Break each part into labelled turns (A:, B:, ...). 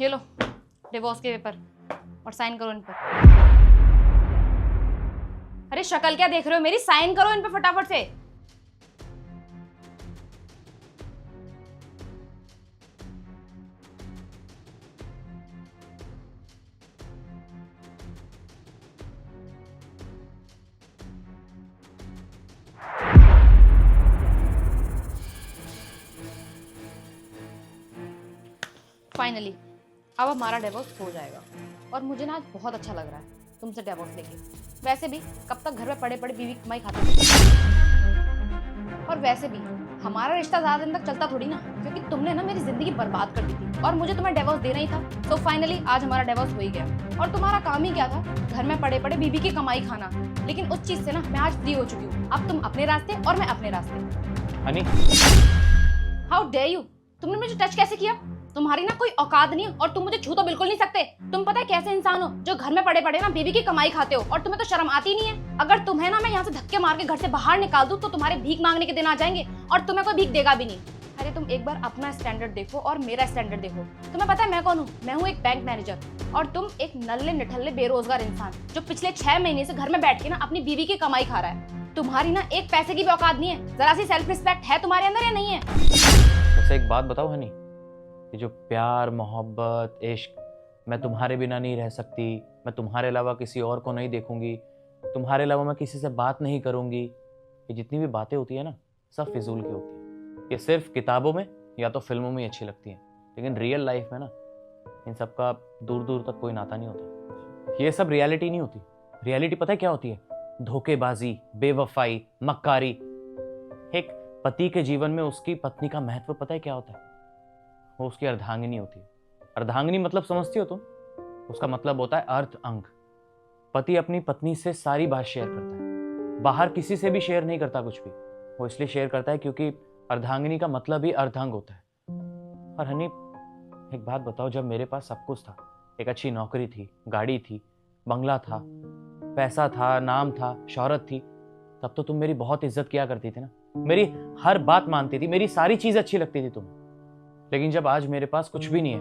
A: ये लो डिवोर्स के पेपर और साइन करो इन पर। अरे शक्ल क्या देख रहे हो मेरी, साइन करो इन पे फटाफट से। फाइनली अब हमारा डिवोर्स हो जाएगा और मुझे ना आज बहुत अच्छा लग रहा है तुमसे डिवोर्स लेके। वैसे भी कब तक घर में पड़े पड़े बीवी कमाई खाते थे, और वैसे भी हमारा रिश्ता ज्यादा दिन तक चलता थोड़ी ना, क्योंकि तुमने ना मेरी जिंदगी बर्बाद कर दी थी और मुझे तुम्हें डिवोर्स देना ही था। तो फाइनली आज हमारा डिवोर्स हो ही गया और तुम्हारा काम ही क्या था, घर में पड़े पड़े बीवी की कमाई खाना। लेकिन उस चीज से ना मैं आज फ्री हो चुकी हूँ। अब तुम अपने रास्ते और मैं अपने रास्ते।
B: हनी,
A: हाउ डेयर यू, तुमने मुझे टच कैसे किया? तुम्हारी ना कोई औकात नहीं और तुम मुझे छू तो बिल्कुल नहीं सकते। तुम पता है कैसे इंसान हो जो घर में पड़े पड़े ना बीवी की कमाई खाते हो, और तुम्हें तो शर्म आती नहीं है। अगर तुम्हें ना मैं यहाँ से धक्के मार के घर से बाहर निकाल दूं तो तुम्हारे भीख मांगने के दिन आ जाएंगे और तुम्हें कोई भीख देगा भी नहीं। अरे तुम एक बार अपना स्टैंडर्ड देखो और मेरा स्टैंडर्ड देखो। तुम्हें पता है मैं कौन हूँ? मैं हूँ एक बैंक मैनेजर और तुम एक नल्ले निठल्ले बेरोजगार इंसान जो पिछले 6 महीने से घर में बैठ के ना अपनी बीवी की कमाई खा रहा है। तुम्हारी ना एक पैसे की भी औकात नहीं है। जरा सी सेल्फ रिस्पेक्ट है तुम्हारे अंदर या नहीं है?
B: वैसे एक बात बताओ हनी, ये जो प्यार मोहब्बत इश्क, मैं तुम्हारे बिना नहीं रह सकती, मैं तुम्हारे अलावा किसी और को नहीं देखूंगी, तुम्हारे अलावा मैं किसी से बात नहीं करूंगी, ये जितनी भी बातें होती है ना सब फिजूल की होती है। ये सिर्फ किताबों में या तो फिल्मों में ही अच्छी लगती हैं, लेकिन रियल लाइफ में ना इन सब का दूर दूर तक कोई नाता नहीं होता। ये सब रियलिटी नहीं होती। रियलिटी पता है क्या होती है? धोखेबाजी, बेवफाई, मक्कारी। एक पति के जीवन में उसकी पत्नी का महत्व पता है क्या होता है? वो उसकी अर्धांगिनी होती है। अर्धांगिनी मतलब समझती हो तुम? उसका मतलब होता है अर्थ अंग। पति अपनी पत्नी से सारी बात शेयर करता है, बाहर किसी से भी शेयर नहीं करता कुछ भी। वो इसलिए शेयर करता है क्योंकि अर्धांगिनी का मतलब ही अर्धांग होता है। और हनी एक बात बताओ, जब मेरे पास सब कुछ था, एक अच्छी नौकरी थी, गाड़ी थी, बंगला था, पैसा था, नाम था, शोहरत थी, तब तो तुम मेरी बहुत इज्जत किया करती थी ना, मेरी हर बात मानती थी, मेरी सारी चीज अच्छी लगती थी तुम्हें। लेकिन जब आज मेरे पास कुछ भी नहीं है,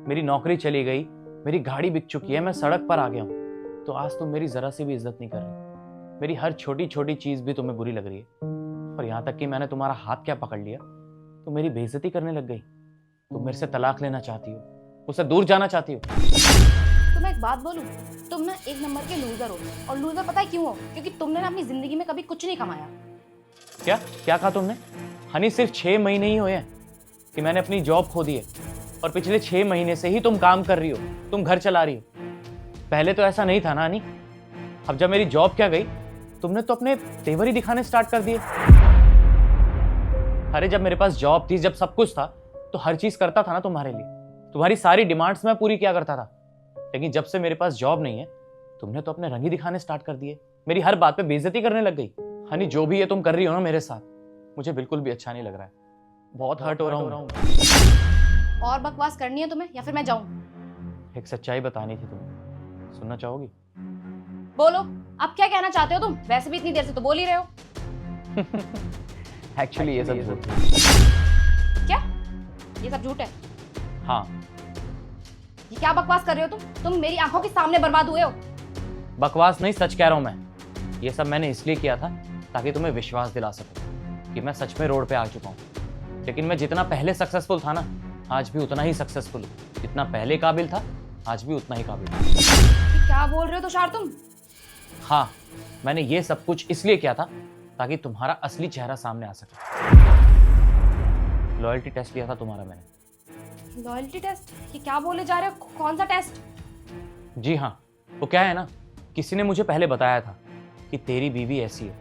B: मेरी नौकरी चली गई, मेरी गाड़ी बिक चुकी है, मैं सड़क पर आ गया हूं, तो आज तुम मेरी जरा सी भी इज्जत नहीं कर रही। मेरी हर छोटी छोटी चीज भी तुम्हें बुरी लग रही है, और यहां तक कि मैंने तुम्हारा हाथ क्या पकड़ लिया तो मेरी बेइज्जती करने लग गई। तुम मेरे से तलाक लेना चाहती हो, उससे दूर जाना चाहती हो।
A: तो मैं एक बात बोलूं, तुम ना एक नंबर के लूजर हो। और लूजर पता है क्यों हो? क्योंकि तुमने ना अपनी जिंदगी में कभी कुछ नहीं कमाया।
B: क्या क्या कहा तुमने? हनी सिर्फ 6 महीने ही हुए हैं कि मैंने अपनी जॉब खो दी है, और पिछले 6 महीने से ही तुम काम कर रही हो, तुम घर चला रही हो। पहले तो ऐसा नहीं था ना हनी। अब जब मेरी जॉब क्या गई, तुमने तो अपने तेवर ही दिखाने स्टार्ट कर दिए। अरे जब मेरे पास जॉब थी, जब सब कुछ था, तो हर चीज करता था ना तुम्हारे लिए, तुम्हारी सारी डिमांड्स मैं पूरी किया करता था। लेकिन जब से मेरे पास जॉब नहीं है, तुमने तो अपने रंग ही दिखाने स्टार्ट कर दिए, मेरी हर बात पे बेइज्जती करने लग गई। हनी जो भी है तुम कर रही हो ना मेरे साथ, मुझे बिल्कुल भी अच्छा नहीं लग रहा है। बहुत हर्ट हो रहा हूँ।
A: और बकवास करनी है तुम्हें या फिर मैं जाऊं?
B: एक सच्चाई बतानी थी तुम्हें, सुनना चाहोगी?
A: बोलो, अब क्या कहना चाहते हो तुम? वैसे भी इतनी देर से तो बोल ही रहे हो।
B: एक्चुअली ये सब झूठ है।
A: क्या ये सब झूठ है?
B: हाँ।
A: ये क्या बकवास कर रहे हो तुम मेरी आंखों के सामने बर्बाद हुए हो।
B: बकवास नहीं, सच कह रहा हूं मैं। ये सब मैंने इसलिए किया था ताकि तुम्हें विश्वास दिला सकूं कि मैं सच में रोड पे आ चुका हूं। लेकिन मैं जितना पहले सक्सेसफुल था ना, आज भी उतना ही सक्सेसफुल हूं। जितना पहले काबिल था, आज भी उतना ही काबिल हूं।
A: ये क्या बोल रहे हो तुषार तुम?
B: हाँ, मैंने ये सब कुछ इसलिए किया था ताकि तुम्हारा असली चेहरा सामने आ सके। लॉयल्टी टेस्ट लिया था तुम्हारा मैंने।
A: Loyalty test? ये क्या बोले जा रहे हो? कौन सा टेस्ट?
B: जी हाँ, वो क्या है ना, किसी ने मुझे पहले बताया था कि तेरी बीवी ऐसी है,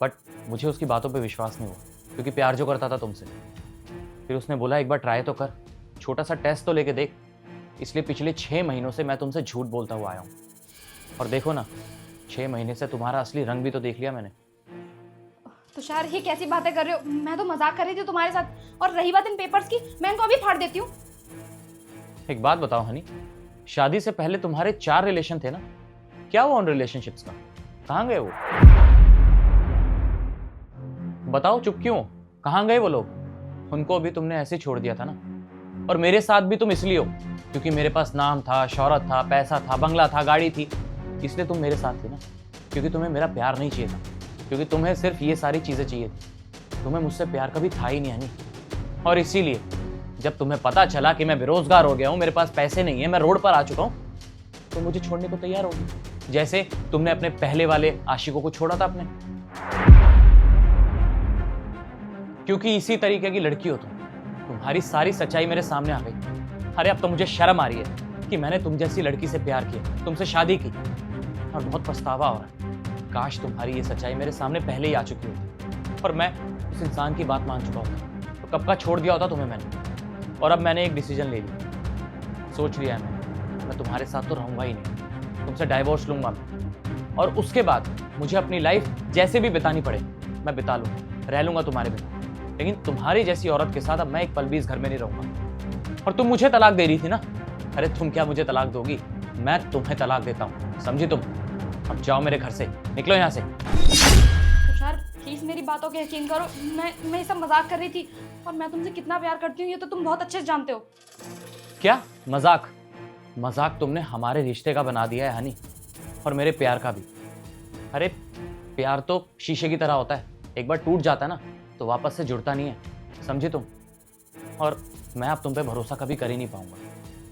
B: बट मुझे उसकी बातों पे विश्वास नहीं हुआ, क्योंकि प्यार जो करता था तुमसे। फिर उसने बोला एक बार ट्राई तो कर, छोटा सा टेस्ट तो लेके देख। इसलिए पिछले 6 महीनों से मैं तुमसे झूठ बोलता हुआ आया हूँ, और देखो ना, 6 महीने से तुम्हारा असली रंग भी तो देख लिया मैंने।
A: तुषार ये कैसी बातें कर रहे हो? मैं तो मजाक कर रही थी तुम्हारे साथ। और रही बात इन पेपर्स की, मैं इनको अभी फाड़ देती हूँ।
B: एक बात बताओ हनी, शादी से पहले तुम्हारे 4 रिलेशन थे ना, क्या हुआ उन रिलेशनशिप्स का? कहाँ गए वो? बताओ, चुप क्यों? कहाँ गए वो लोग? उनको भी तुमने ऐसे छोड़ दिया था ना, और मेरे साथ भी तुम इसलिए हो क्योंकि मेरे पास नाम था, शौहरत था, पैसा था, बंगला था, गाड़ी थी, इसलिए तुम मेरे साथ थी ना। क्योंकि तुम्हें मेरा प्यार नहीं चाहिए था, क्योंकि तुम्हें सिर्फ ये सारी चीज़ें चाहिए थी। तुम्हें मुझसे प्यार कभी था ही नहीं हनी। और इसीलिए जब तुम्हें पता चला कि मैं बेरोजगार हो गया हूँ, मेरे पास पैसे नहीं है, मैं रोड पर आ चुका हूँ, तो मुझे छोड़ने को तैयार होगी, जैसे तुमने अपने पहले वाले आशिकों को छोड़ा था अपने। क्योंकि इसी तरीके की लड़की हो तुम। तुम्हारी सारी सच्चाई मेरे सामने आ गई। अरे अब तो मुझे शर्म आ रही है कि मैंने तुम जैसी लड़की से प्यार किया, तुमसे शादी की, और बहुत पछतावा हो रहा है। काश तुम्हारी ये सच्चाई मेरे सामने पहले ही आ चुकी होती और मैं उस इंसान की बात मान चुका होता, तो कब का छोड़ दिया होता तुम्हें मैंने। और अब मैंने एक डिसीजन ले लिया, सोच लिया है मैं तुम्हारे साथ तो रहूंगा ही नहीं, तुमसे डाइवोर्स लूंगा मैं। और उसके बाद मुझे अपनी लाइफ जैसे भी बितानी पड़े मैं बिता लूंगा, रह लूंगा तुम्हारे बिना। लेकिन तुम्हारी जैसी औरत के साथ अब मैं एक पल भी इस घर में नहीं रहूंगा। और तुम मुझे तलाक दे रही थी ना, अरे तुम क्या मुझे तलाक दोगी, मैं तुम्हें तलाक देता हूँ, समझी तुम। अब जाओ मेरे घर से, निकलो यहाँ से।
A: तुषार प्लीज मेरी बातों के यकीन करो, मैं ये सब मजाक कर रही थी, और मैं तुमसे कितना प्यार करती हूँ ये तो तुम बहुत अच्छे से जानते हो।
B: क्या मजाक? मजाक तुमने हमारे रिश्ते का बना दिया है हनी, और मेरे प्यार का भी। अरे प्यार तो शीशे की तरह होता है, एक बार टूट जाता है ना तो वापस से जुड़ता नहीं है, समझी तुम। और मैं अब तुम पे भरोसा कभी कर ही नहीं पाऊंगा,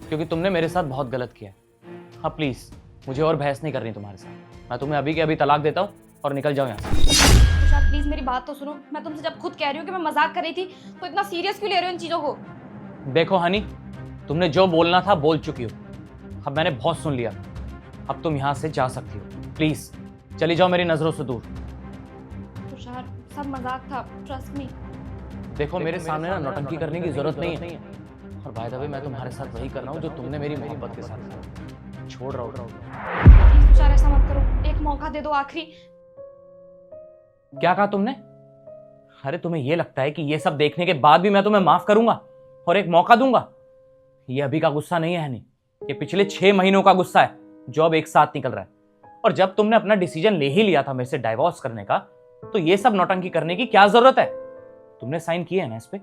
B: क्योंकि तुमने मेरे साथ बहुत गलत किया है। हाँ प्लीज मुझे और बहस नहीं करनी तुम्हारे साथ, मैं तुम्हें अभी के अभी तलाक देता हूँ और निकल जाओ यहाँ से।
A: तुषार प्लीज मेरी बात तो सुनो, मैं तुमसे जब खुद कह रही हूँ कि मैं मजाक कर रही थी, तो इतना सीरियस क्यों ले रहे हो इन चीजों को।
B: देखो हनी, तुमने जो बोलना था बोल चुकी हो, अब मैंने बहुत सुन लिया, अब तुम यहाँ से जा सकती हो। प्लीज चली जाओ मेरी नजरों से दूर।
A: तुषार सब मजाक था, ट्रस्ट मी।
B: देखो मेरे सामने ना नौटंकी करने की जरूरत नहीं है। और बाय द वे मैं तुम्हारे साथ वही कर रहा हूँ जो तुमने मेरी मोहब्बत के साथ किया। छोड़ रहा हूँ।
A: प्लीज तुषार ऐसा मत करो, एक मौका दे दो आखिरी।
B: क्या कहा तुमने? अरे तुम्हें ये लगता है कि ये सब देखने के बाद भी मैं तुम्हें माफ करूंगा और एक मौका दूंगा? ये अभी का गुस्सा नहीं है हनी, ये पिछले 6 महीनों का गुस्सा है जो अब एक साथ निकल रहा है। और जब तुमने अपना डिसीजन ले ही लिया था मेरे से डाइवोर्स करने का, तो ये सब नौटंकी करने की क्या जरूरत है? तुमने साइन किए है ना इस पे,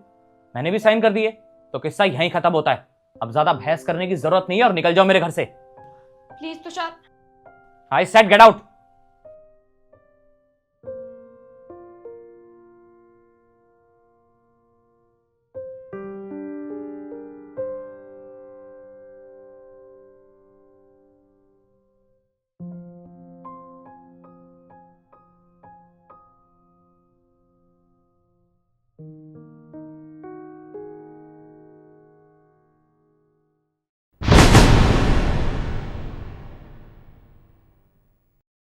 B: मैंने भी साइन कर दिए, तो किस्सा यहीं खत्म होता है। अब ज्यादा बहस करने की जरूरत नहीं है और निकल जाओ मेरे घर से।
A: Please Tushar.
B: I said get out.